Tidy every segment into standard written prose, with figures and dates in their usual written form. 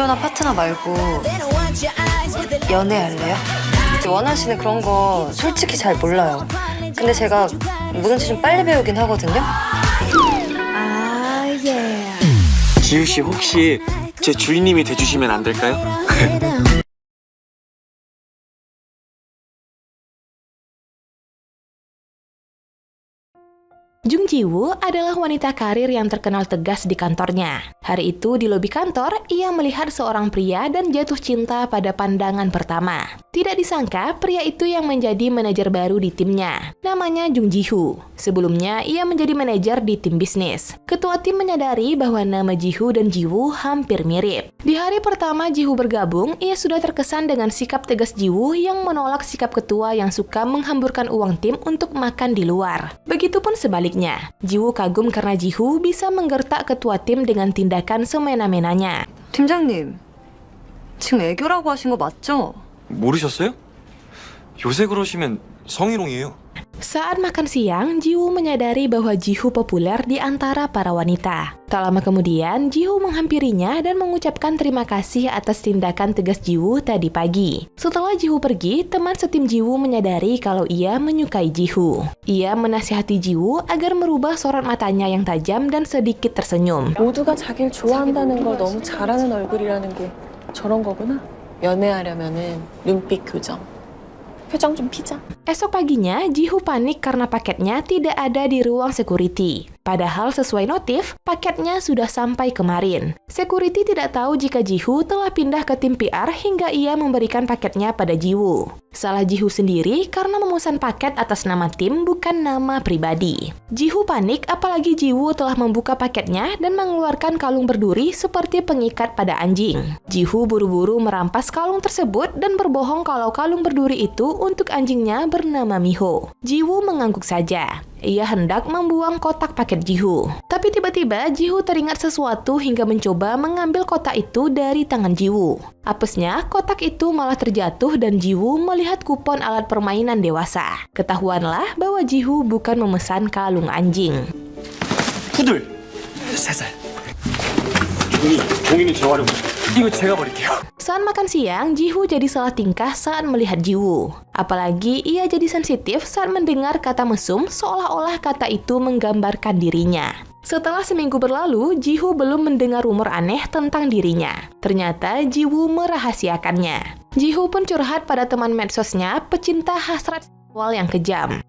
동료나 파트너 말고 연애할래요? 원한 씨는 그런 거 솔직히 잘 몰라요. 근데 제가 뭐든지 좀 빨리 배우긴 하거든요. 아, 예. 지우 씨 혹시 제 주인님이 돼주시면 안 될까요? Jung Ji-woo adalah wanita karir yang terkenal tegas di kantornya. Hari itu di lobi kantor, ia melihat seorang pria dan jatuh cinta pada pandangan pertama. Tidak disangka, pria itu yang menjadi manajer baru di timnya. Namanya Jung Ji-hoo. Sebelumnya, ia menjadi manajer di tim bisnis. Ketua tim menyadari bahwa nama Ji-hoo dan Ji-woo hampir mirip. Di hari pertama Ji-hoo bergabung, ia sudah terkesan dengan sikap tegas Ji-woo yang menolak sikap ketua yang suka menghamburkan uang tim untuk makan di luar. Begitupun sebaliknya, Ji-woo kagum karena Ji-hoo bisa menggertak ketua tim dengan tindakan semena-menanya. 팀장님, 지금 애교라고 하신 거 맞죠? 모르셨어요? 요새 그러시면 성희롱이에요. Saat makan siang, Ji-woo menyadari bahwa Ji-hoo populer di antara para wanita. Tak lama kemudian, Ji-hoo menghampirinya dan mengucapkan terima kasih atas tindakan tegas Ji-woo tadi pagi. Setelah Ji-hoo pergi, teman setim Ji-woo menyadari kalau ia menyukai Ji-hoo. Ia menasihati Ji-woo agar merubah sorot matanya yang tajam dan sedikit tersenyum. 모두가 자기를 좋아한다는 걸 너무 잘하는 얼굴이라는 게 저런 거구나. 연애하려면은 눈빛 교정. 표정 좀 피자. Esok paginya, Ji-hoo panik karena paketnya tidak ada di ruang security. Padahal sesuai notif, paketnya sudah sampai kemarin. Security tidak tahu jika Ji-hoo telah pindah ke tim PR hingga ia memberikan paketnya pada Ji-woo. Salah Ji-hoo sendiri karena memesan paket atas nama tim bukan nama pribadi. Ji-hoo panik apalagi Ji-woo telah membuka paketnya dan mengeluarkan kalung berduri seperti pengikat pada anjing. Ji-hoo buru-buru merampas kalung tersebut dan berbohong kalau kalung berduri itu untuk anjingnya bernama Miho. Ji-woo mengangguk saja. Ia hendak membuang kotak paket Ji-hoo. Tapi tiba-tiba Ji-hoo teringat sesuatu hingga mencoba mengambil kotak itu dari tangan Ji-woo. Apesnya, kotak itu malah terjatuh dan Ji-woo melihat kupon alat permainan dewasa. Ketahuanlah bahwa Ji-hoo bukan memesan kalung anjing. 푸들 3살. 종이는 재활용. 이거 제가 버릴게요. Saat makan siang, Ji-hoo jadi salah tingkah saat melihat Ji-woo. Apalagi ia jadi sensitif saat mendengar kata mesum seolah-olah kata itu menggambarkan dirinya. Setelah seminggu berlalu, Ji-hoo belum mendengar rumor aneh tentang dirinya. Ternyata Ji-woo merahasiakannya. Ji-hoo pun curhat pada teman medsosnya, pecinta hasrat seksual yang kejam.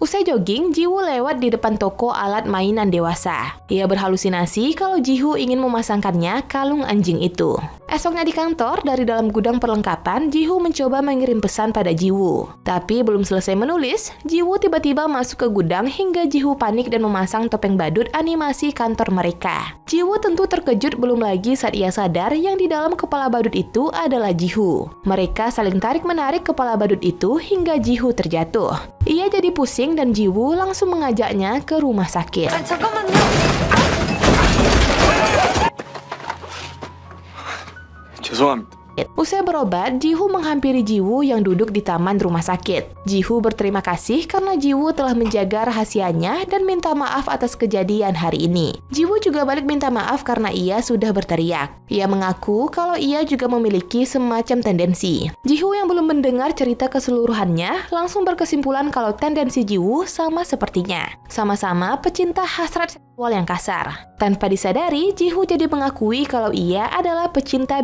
Usai jogging, Ji-woo lewat di depan toko alat mainan dewasa. Ia berhalusinasi kalau Ji-hoo ingin memasangkannya kalung anjing itu. Esoknya di kantor, dari dalam gudang perlengkapan, Ji-hoo mencoba mengirim pesan pada Ji-woo. Tapi belum selesai menulis, Ji-woo tiba-tiba masuk ke gudang hingga Ji-hoo panik dan memasang topeng badut animasi kantor mereka. Ji-woo tentu terkejut belum lagi saat ia sadar yang di dalam kepala badut itu adalah Ji-hoo. Mereka saling tarik-menarik kepala badut itu hingga Ji-hoo terjatuh. Ia jadi pusing dan Ji-woo langsung mengajaknya ke rumah sakit. 잠깐만요. 죄송합니다. Usai berobat, Ji-hoo menghampiri Ji-woo yang duduk di taman rumah sakit. Ji-hoo berterima kasih karena Ji-woo telah menjaga rahasianya dan minta maaf atas kejadian hari ini. Ji-woo juga balik minta maaf karena ia sudah berteriak. Ia mengaku kalau ia juga memiliki semacam tendensi. Ji-hoo yang belum mendengar cerita keseluruhannya langsung berkesimpulan kalau tendensi Ji-woo sama sepertinya. Sama-sama pecinta hasrat seksual yang kasar. Tanpa disadari, Ji-hoo jadi mengakui kalau ia adalah pecinta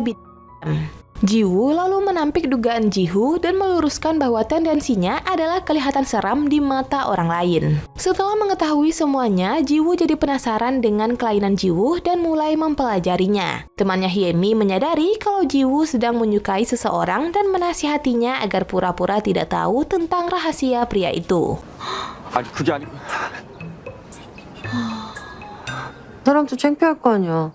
Ji-woo lalu menampik dugaan Ji-hoo dan meluruskan bahwa tendensinya adalah kelihatan seram di mata orang lain. Setelah mengetahui semuanya, Ji-woo jadi penasaran dengan kelainan Ji-woo dan mulai mempelajarinya. Temannya Hyemi menyadari kalau Ji-woo sedang menyukai seseorang dan menasihatinya agar pura-pura tidak tahu tentang rahasia pria itu. 아니 그게 아니고. 사람도 창피할 거 아니야.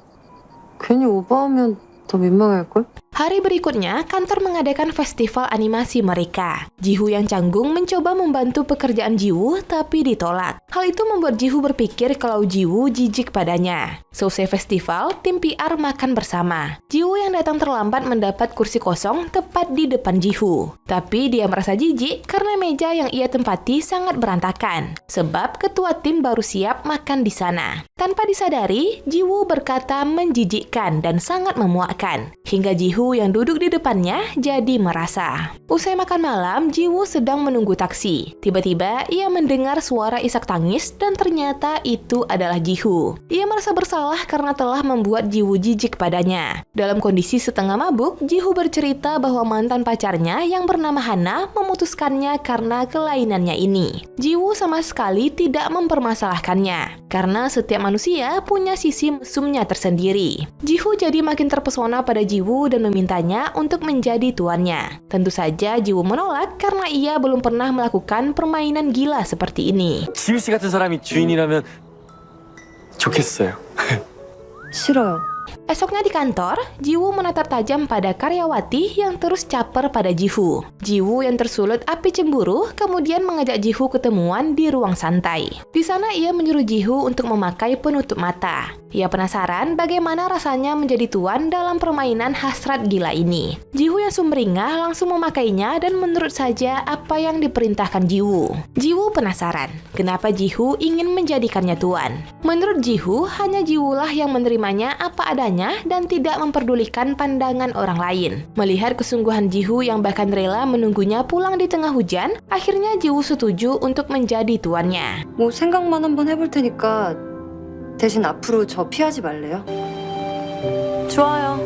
괜히 오버하면 더 민망할걸? Hari berikutnya, kantor mengadakan festival animasi mereka. Ji-Woo yang canggung mencoba membantu pekerjaan Ji-Woo, tapi ditolak. Hal itu membuat Ji-Woo berpikir kalau Ji-Woo jijik padanya. Selesai festival, tim PR makan bersama. Ji-Woo yang datang terlambat mendapat kursi kosong tepat di depan Ji-Woo. Tapi dia merasa jijik karena meja yang ia tempati sangat berantakan. Sebab ketua tim baru siap makan di sana. Tanpa disadari, Ji-Woo berkata menjijikkan dan sangat memuakkan. Hingga Ji-Woo yang duduk di depannya jadi merasa. Usai makan malam, Ji-Woo sedang menunggu taksi. Tiba-tiba, ia mendengar suara isak tangis dan ternyata itu adalah Ji-Woo. Ia merasa bersalah karena telah membuat Ji-Woo jijik padanya. Dalam kondisi setengah mabuk, Ji-Woo bercerita bahwa mantan pacarnya yang bernama Hana memutuskannya karena kelainannya ini. Ji-Woo sama sekali tidak mempermasalahkannya, karena setiap manusia punya sisi mesumnya tersendiri. Ji-Woo jadi makin terpesona pada Ji-Woo dan memintanya untuk menjadi tuannya. Tentu saja Ji-Woo menolak karena ia belum pernah melakukan permainan gila seperti ini. 지우 씨 같은 사람이 주인이라면 좋겠어요. 싫어요. Esoknya di kantor, Ji-Woo menatap tajam pada karyawati yang terus caper pada Ji-Woo. Ji-Woo yang tersulut api cemburu kemudian mengajak Ji-Woo ketemuan di ruang santai. Di sana ia menyuruh Ji-Woo untuk memakai penutup mata. Ia penasaran bagaimana rasanya menjadi tuan dalam permainan hasrat gila ini. Ji-Woo yang sumringah langsung memakainya dan menurut saja apa yang diperintahkan Ji-Woo. Ji-Woo penasaran kenapa Ji-Woo ingin menjadikannya tuan. Menurut Ji-Woo, hanya Ji-Woo lah yang menerimanya apa adanya dan tidak memperdulikan pandangan orang lain. Melihat kesungguhan Ji-Woo yang bahkan rela menunggunya pulang di tengah hujan, akhirnya Ji-Woo setuju untuk menjadi tuannya. 뭐 생각만 한번 해볼 테니까 대신 앞으로 저 피하지 말래요? 좋아요.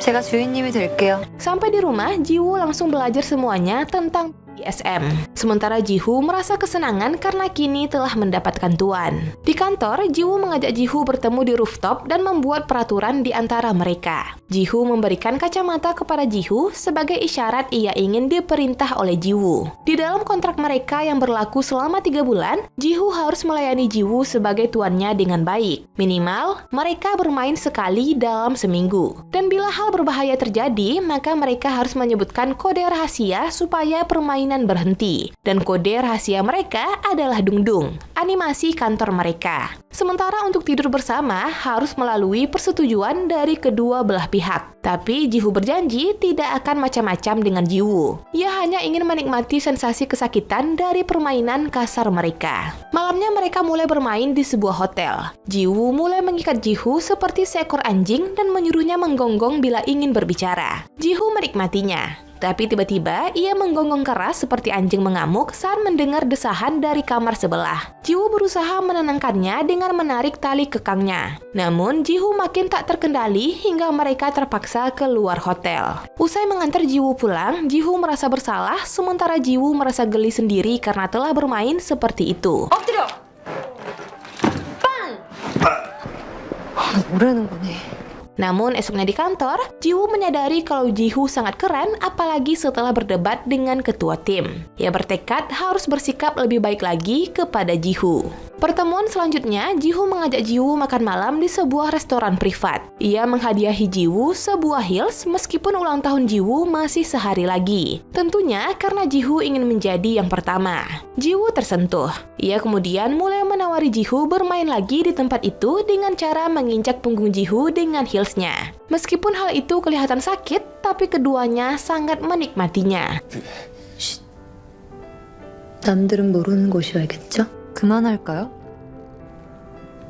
제가 주인님이 될게요. Sampai di rumah, Ji-Woo langsung belajar semuanya tentang BDSM. Sementara Ji-Woo merasa kesenangan karena kini telah mendapatkan tuan. Di kantor, Ji-Woo mengajak Ji-Woo bertemu di rooftop dan membuat peraturan di antara mereka. Ji-Woo memberikan kacamata kepada Ji-Woo sebagai isyarat ia ingin diperintah oleh Ji-Woo. Di dalam kontrak mereka yang berlaku selama 3 bulan, Ji-Woo harus melayani Ji-Woo sebagai tuannya dengan baik. Minimal, mereka bermain sekali dalam seminggu. Dan bila hal berbahaya terjadi, maka mereka harus menyebutkan kode rahasia supaya permainan berhenti. Dan kode rahasia mereka adalah Dung-Dung, animasi kantor mereka. Sementara untuk tidur bersama harus melalui persetujuan dari kedua belah pihak. Tapi Ji-Woo berjanji tidak akan macam-macam dengan Ji-Woo. Ia hanya ingin menikmati sensasi kesakitan dari permainan kasar mereka. Malamnya mereka mulai bermain di sebuah hotel. Ji-Woo mulai mengikat Ji-Woo seperti seekor anjing dan menyuruhnya menggonggong bila ingin berbicara. Ji-Woo menikmatinya. Tapi tiba-tiba ia menggonggong keras seperti anjing mengamuk saat mendengar desahan dari kamar sebelah. Ji-Woo berusaha menenangkannya dengan menarik tali kekangnya. Namun Ji-Woo makin tak terkendali hingga mereka terpaksa keluar hotel. Usai mengantar Ji-Woo pulang, Ji-Woo merasa bersalah sementara Ji-Woo merasa geli sendiri karena telah bermain seperti itu. 엎드려! 빵! 뭐라는 거니? Namun esoknya di kantor, Ji-Woo menyadari kalau Ji-Woo sangat keren apalagi setelah berdebat dengan ketua tim. Ia bertekad harus bersikap lebih baik lagi kepada Ji-Woo. Pertemuan selanjutnya, Ji-Woo mengajak Ji-Woo makan malam di sebuah restoran privat. Ia menghadiahi Ji-Woo sebuah heels meskipun ulang tahun Ji-Woo masih sehari lagi. Tentunya karena Ji-Woo ingin menjadi yang pertama. Ji-Woo tersentuh. Ia kemudian mulai menawari Ji-Woo bermain lagi di tempat itu dengan cara menginjak punggung Ji-Woo dengan heelsnya. Meskipun hal itu kelihatan sakit, tapi keduanya sangat menikmatinya. 남들은 모르는 곳이어야겠죠? 그만할까요?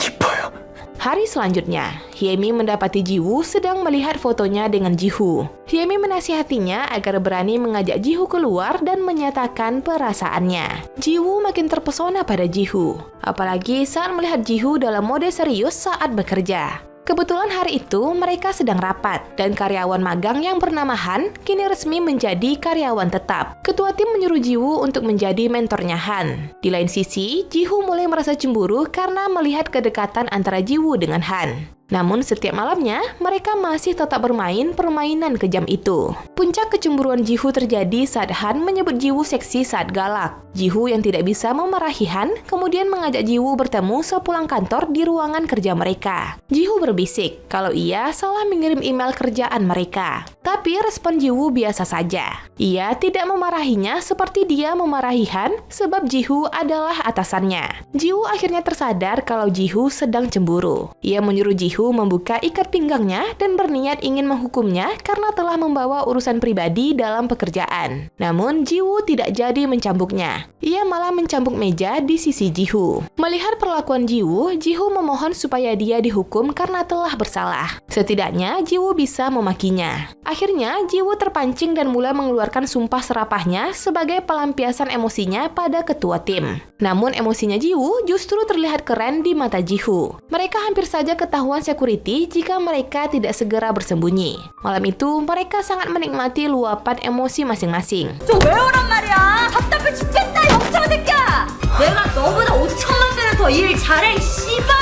깊어요. Hari selanjutnya, Hyemi mendapati Ji-Woo sedang melihat fotonya dengan Ji-Woo. Hyemi menasihatinya agar berani mengajak Ji-Woo keluar dan menyatakan perasaannya. Ji-Woo makin terpesona pada Ji-Woo, apalagi saat melihat Ji-Woo dalam mode serius saat bekerja. Kebetulan hari itu mereka sedang rapat dan karyawan magang yang bernama Han kini resmi menjadi karyawan tetap. Ketua tim menyuruh Ji-Woo untuk menjadi mentornya Han. Di lain sisi, Ji-Woo mulai merasa cemburu karena melihat kedekatan antara Ji-Woo dengan Han. Namun setiap malamnya, mereka masih tetap bermain permainan kejam itu. Puncak kecemburuan Ji-Hoo terjadi saat Han menyebut Ji-Woo seksi saat galak. Ji-Hoo yang tidak bisa memarahi Han, kemudian mengajak Ji-Woo bertemu sepulang kantor di ruangan kerja mereka. Ji-Hoo berbisik kalau ia salah mengirim email kerjaan mereka. Tapi respon Ji-Woo biasa saja. Ia tidak memarahinya seperti dia memarahi Han sebab Ji-Hoo adalah atasannya. Ji-Woo akhirnya tersadar kalau Ji-Hoo sedang cemburu. Ia menyuruh Ji-Hoo membuka ikat pinggangnya dan berniat ingin menghukumnya karena telah membawa urusan pribadi dalam pekerjaan. Namun Ji-Woo tidak jadi mencambuknya. Ia malah mencambuk meja di sisi Ji-Hoo. Melihat perlakuan Ji-Woo, Ji-Hoo memohon supaya dia dihukum karena telah bersalah. Setidaknya Ji-Woo bisa memakinya. Akhirnya Ji-Woo terpancing dan mulai mengeluarkan sumpah serapahnya sebagai pelampiasan emosinya pada ketua tim. Namun emosinya Ji-Woo justru terlihat keren di mata Ji-Hoo. Mereka hampir saja ketahuan security jika mereka tidak segera bersembunyi. Malam itu mereka sangat menikmati luapan emosi masing-masing. 좀 외우란 말이야. 답답해 죽겠다, 이 멍청한 새끼야. 내가 너보다 5천만 배는 더 일 잘해, 이 씨발.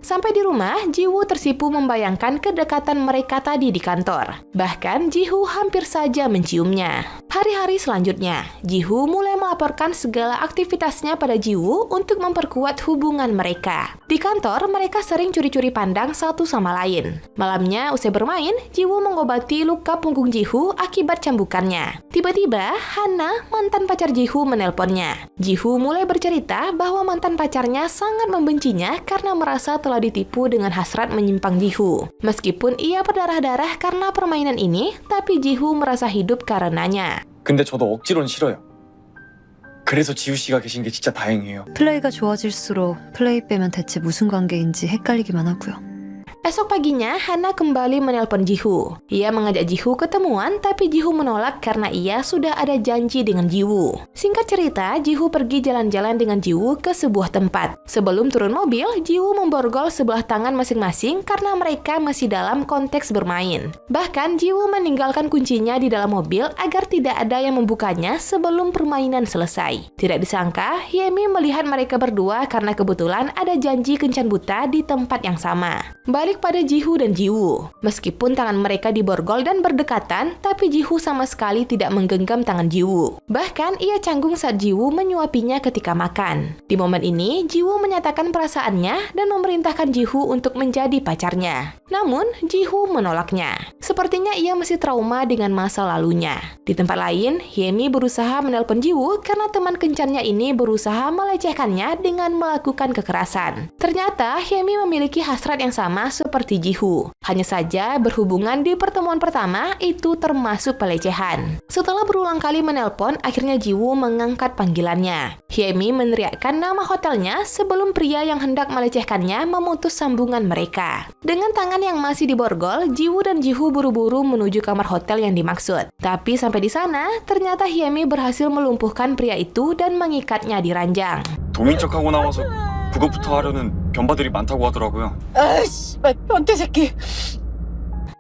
Sampai di rumah, Ji-Woo tersipu membayangkan kedekatan mereka tadi di kantor. Bahkan Ji-Hoo hampir saja menciumnya. Hari-hari selanjutnya, Ji-Hoo mulai melaporkan segala aktivitasnya pada Ji-Woo untuk memperkuat hubungan mereka. Di kantor, mereka sering curi-curi pandang satu sama lain. Malamnya, usai bermain, Ji-Woo mengobati luka punggung Ji-Hoo akibat cambukannya. Tiba-tiba, Hana, mantan pacar Ji-Hoo, menelponnya. Ji-Hoo mulai bercerita bahwa mantan pacarnya sangat membencinya karena merasa telah ditipu dengan hasrat menyimpang Ji-Hoo. Meskipun ia berdarah-darah karena permainan ini, tapi Ji-Hoo merasa hidup karenanya. 근데 저도 억지로는 싫어요. 그래서 지우 씨가 계신 게 진짜 다행이에요. 플레이가 좋아질수록 플레이 빼면 대체 무슨 관계인지 헷갈리기만 하고요. Esok paginya, Hana kembali menelpon Ji-Hoo. Ia mengajak Ji-Hoo ketemuan, tapi Ji-Hoo menolak karena ia sudah ada janji dengan Ji-Woo. Singkat cerita, Ji-Hoo pergi jalan-jalan dengan Ji-Woo ke sebuah tempat. Sebelum turun mobil, Ji-Woo memborgol sebelah tangan masing-masing karena mereka masih dalam konteks bermain. Bahkan, Ji-Woo meninggalkan kuncinya di dalam mobil agar tidak ada yang membukanya sebelum permainan selesai. Tidak disangka, Hyemi melihat mereka berdua karena kebetulan ada janji kencan buta di tempat yang sama. Balik pada Ji-Hoo dan Ji-Woo. Meskipun tangan mereka diborgol dan berdekatan, tapi Ji-Hoo sama sekali tidak menggenggam tangan Ji-Woo. Bahkan ia canggung saat Ji-Woo menyuapinya ketika makan. Di momen ini, Ji-Woo menyatakan perasaannya dan memerintahkan Ji-Hoo untuk menjadi pacarnya. Namun, Ji-Hoo menolaknya. Sepertinya ia masih trauma dengan masa lalunya. Di tempat lain, Hyemi berusaha menelpon Ji-Woo karena teman kencannya ini berusaha melecehkannya dengan melakukan kekerasan. Ternyata, Hyemi memiliki hasrat yang sama seperti Ji-Hoo. Hanya saja berhubungan di pertemuan pertama itu termasuk pelecehan. Setelah berulang kali menelpon, akhirnya Ji-Woo mengangkat panggilannya. Hyemi meneriakkan nama hotelnya sebelum pria yang hendak melecehkannya memutus sambungan mereka. Dengan tangan yang masih diborgol, Ji-Woo dan Ji-Hoo buru-buru menuju kamar hotel yang dimaksud. Tapi sampai di sana, ternyata Hyemi berhasil melumpuhkan pria itu dan mengikatnya di ranjang. 도민 척하고 나와서 그것부터 하려는 변바들이 많다고 하더라고요. 아이씨, 변태 새끼.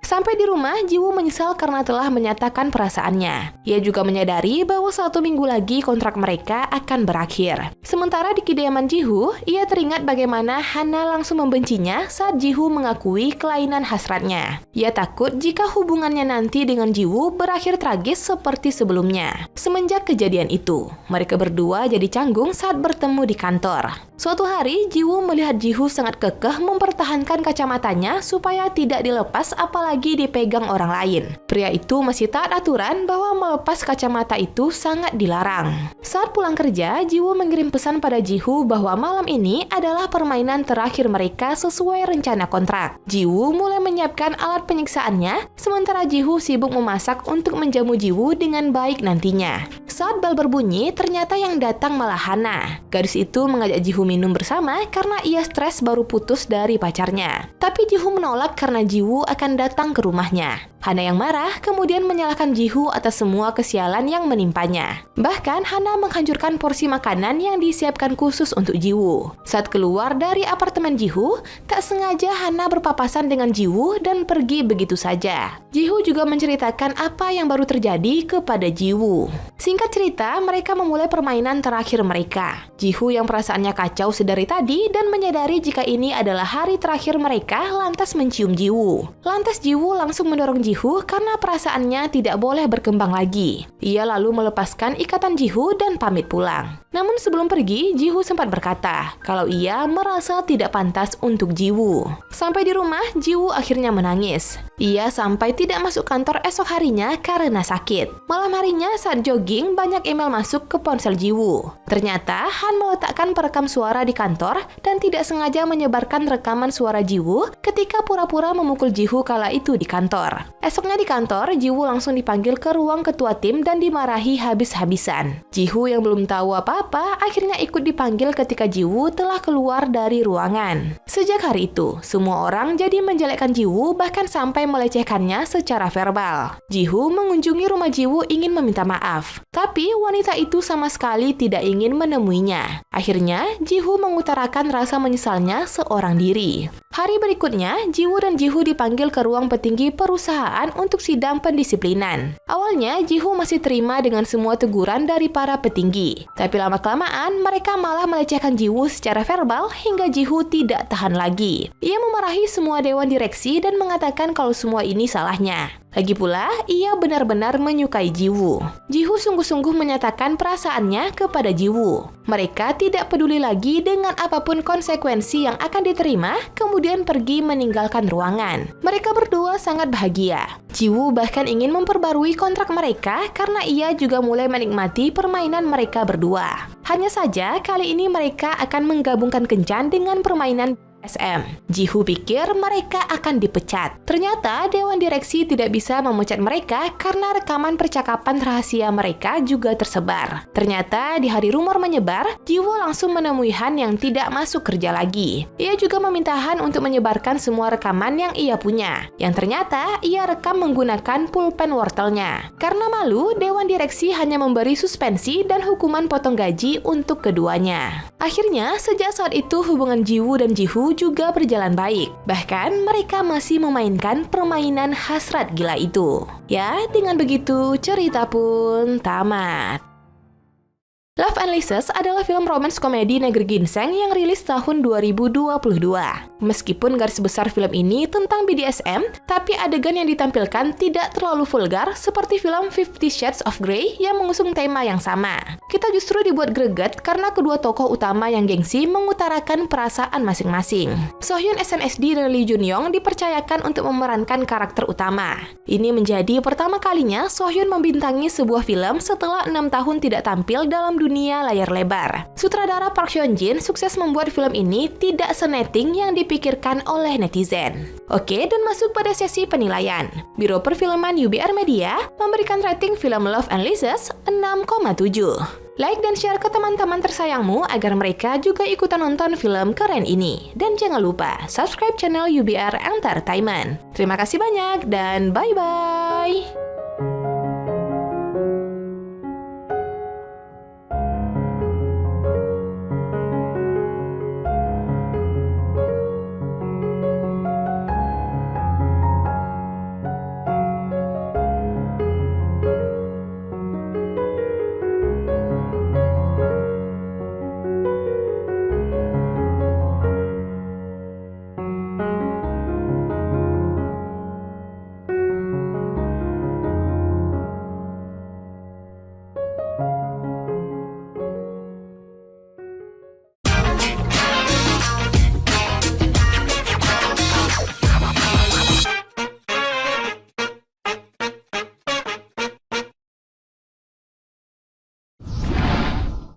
Sampai di rumah, Ji-Woo menyesal karena telah menyatakan perasaannya. Ia juga menyadari bahwa 1 minggu lagi kontrak mereka akan berakhir. Sementara di kediaman Ji-Hoo, ia teringat bagaimana Hana langsung membencinya saat Ji-Hoo mengakui kelainan hasratnya. Ia takut jika hubungannya nanti dengan Ji-Woo berakhir tragis seperti sebelumnya. Semenjak kejadian itu, mereka berdua jadi canggung saat bertemu di kantor. Suatu hari, Ji-Woo melihat Ji-Hoo sangat kekeh mempertahankan kacamatanya supaya tidak dilepas apalagi dipegang orang lain. Pria itu masih taat aturan bahwa melepas kacamata itu sangat dilarang. Saat pulang kerja, Ji-Woo mengirim pesan pada Ji-Hoo bahwa malam ini adalah permainan terakhir mereka sesuai rencana kontrak. Ji-Woo mulai menyiapkan alat penyiksaannya, sementara Ji-Hoo sibuk memasak untuk menjamu Ji-Woo dengan baik nantinya. Saat bel berbunyi, ternyata yang datang malah Hana. Gadis itu mengajak Ji-Hoo minum bersama karena ia stres baru putus dari pacarnya. Tapi Ji-Hoo menolak karena Ji-Woo akan datang ke rumahnya. Hana yang marah kemudian menyalahkan Ji-Woo atas semua kesialan yang menimpanya. Bahkan Hana menghancurkan porsi makanan yang disiapkan khusus untuk Ji-Woo. Saat keluar dari apartemen Ji-Woo, tak sengaja Hana berpapasan dengan Ji-Woo dan pergi begitu saja. Ji-Woo juga menceritakan apa yang baru terjadi kepada Ji-Woo. Singkat cerita, mereka memulai permainan terakhir mereka. Ji-Woo yang perasaannya kacau sedari tadi dan menyadari jika ini adalah hari terakhir mereka lantas mencium Ji-Woo. Lantas Ji-Woo langsung mendorong Ji-Woo karena perasaannya tidak boleh berkembang lagi. Ia lalu melepaskan ikatan Ji-Woo dan pamit pulang. Namun sebelum pergi, Ji-Woo sempat berkata kalau ia merasa tidak pantas untuk Ji-Woo. Sampai di rumah, Ji-Woo akhirnya menangis. Ia sampai tidak masuk kantor esok harinya karena sakit. Malam harinya saat jogging, banyak email masuk ke ponsel Ji-Woo. Ternyata Han meletakkan perekam suara di kantor dan tidak sengaja menyebarkan rekaman suara Ji-Woo ketika pura-pura memukul Ji-Woo kala itu di kantor. Esoknya di kantor, Ji-Woo langsung dipanggil ke ruang ketua tim dan dimarahi habis-habisan. Ji-Woo yang belum tahu apa-apa akhirnya ikut dipanggil ketika Ji-Woo telah keluar dari ruangan. Sejak hari itu, semua orang jadi menjelekkan Ji-Woo bahkan sampai melecehkannya secara verbal. Ji-Woo mengunjungi rumah Ji-Woo ingin meminta maaf, tapi wanita itu sama sekali tidak ingin menemuinya. Akhirnya, Ji-Woo mengutarakan rasa menyesalnya seorang diri. Hari berikutnya, Ji-Woo dan Ji-Woo dipanggil ke ruang petinggi perusahaan untuk sidang pendisiplinan. Awalnya, Ji-Woo masih terima dengan semua teguran dari para petinggi. Tapi lama-kelamaan, mereka malah melecehkan Ji-Woo secara verbal hingga Ji-Woo tidak tahan lagi. Ia memarahi semua dewan direksi dan mengatakan kalau semua ini salahnya. Lagi pula, ia benar-benar menyukai Ji-Woo. Ji-Woo sungguh-sungguh menyatakan perasaannya kepada Ji-Woo. Mereka tidak peduli lagi dengan apapun konsekuensi yang akan diterima, kemudian pergi meninggalkan ruangan. Mereka berdua sangat bahagia. Ji-Woo bahkan ingin memperbarui kontrak mereka karena ia juga mulai menikmati permainan mereka berdua. Hanya saja, kali ini mereka akan menggabungkan kencan dengan permainan SM. Ji-Woo pikir mereka akan dipecat. Ternyata dewan direksi tidak bisa memecat mereka karena rekaman percakapan rahasia mereka juga tersebar. Ternyata di hari rumor menyebar, Ji-Woo langsung menemui Han yang tidak masuk kerja lagi. Ia juga meminta Han untuk menyebarkan semua rekaman yang ia punya. Yang ternyata ia rekam menggunakan pulpen wortelnya. Karena malu, dewan direksi hanya memberi suspensi dan hukuman potong gaji untuk keduanya. Akhirnya, sejak saat itu hubungan Ji-Woo dan Ji-Woo juga berjalan baik. Bahkan mereka masih memainkan permainan hasrat gila itu. Ya, dengan begitu cerita pun tamat. Love and Lies adalah film romance komedi negeri ginseng yang rilis tahun 2022. Meskipun garis besar film ini tentang BDSM, tapi adegan yang ditampilkan tidak terlalu vulgar seperti film 50 Shades of Grey yang mengusung tema yang sama. Kita justru dibuat greget karena kedua tokoh utama yang gengsi mengutarakan perasaan masing-masing. Sohyun SNSD dan Lee Jun-young dipercayakan untuk memerankan karakter utama. Ini menjadi pertama kalinya Sohyun membintangi sebuah film setelah 6 tahun tidak tampil dalam dunia layar lebar. Sutradara Park Hyun-jin sukses membuat film ini tidak seneting yang dipikirkan oleh netizen. Oke, dan masuk pada sesi penilaian. Biro Perfilman UBR Media memberikan rating film Love and Lies 6,7. Like dan share ke teman-teman tersayangmu agar mereka juga ikutan nonton film keren ini. Dan jangan lupa subscribe channel UBR Entertainment. Terima kasih banyak dan bye-bye!